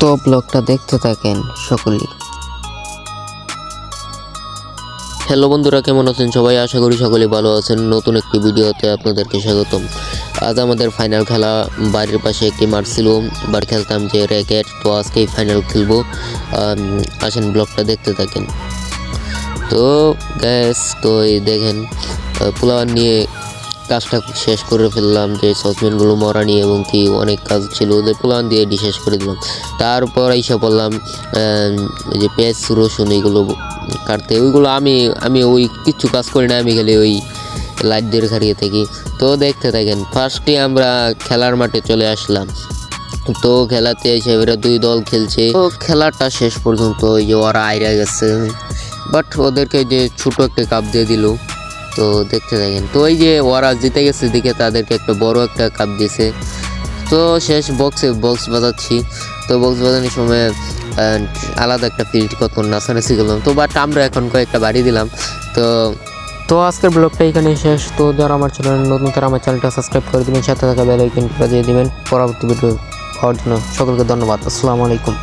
তো ব্লগটা দেখতে থাকেন সকলেই। হ্যালো বন্ধুরা, কেমন আছেন সবাই? আশা করি সকলেই ভালো আছেন। নতুন একটি ভিডিওতে আপনাদেরকে স্বাগতম। আজ আমাদের ফাইনাল খেলা। বাড়ির পাশে একটি মাঠ ছিল, বার খেলতাম যে র্যাকেট। তো আজকেই ফাইনাল খেলবো। আসেন ব্লগটা দেখতে থাকেন। তো গ্যাস তো এই দেখেন, পোলাওয়ান নিয়ে কাজটা শেষ করে ফেললাম, যে সসপ্যানগুলো মরা নিয়ে, এবং কি অনেক কাজ ছিল ওদের, পোলাওয়ান দিয়ে শেষ করে দিলাম। তারপর এসে বললাম যে পেঁয়াজ রসুন এইগুলো কাটতে। ওইগুলো আমি ওই কিচ্ছু কাজ করি না, আমি খালি ওই লাইট দিয়ে খাড়িয়ে থাকি। তো দেখতে থাকেন। ফার্স্টে আমরা খেলার মাঠে চলে আসলাম। তো খেলাতে এসে এরা দুই দল খেলছে। তো খেলাটা শেষ পর্যন্ত ওই যে ওরা আইরা গেছে, বাট ওদেরকে যে ছোট একটা কাপ দিয়ে দিল। তো দেখতে থাকেন। তো এই যে ওরা জিতে গেছে দিকে তাদেরকে একটা বড় একটা কাপ দিয়েছে। তো শেষ বক্স বাজাচ্ছি। তো বক্স বাজানোর সময় আলাদা একটা ফিল্ড কত নাচানাচি করলাম। তো বাট আমরা এখন কয়েকটা বাড়ি দিলাম। তো তো আজকের ব্লগটা এখানে শেষ। তো যারা আমার চ্যানেল নতুন তারা আমার চ্যানেলটা সাবস্ক্রাইব করে দিবেন, সাথে থাকা বেল আইকনটা বাজিয়ে দিবেন পরবর্তী ভিডিও পাওয়ার জন্য। সকলকে ধন্যবাদ। আসসালামু আলাইকুম।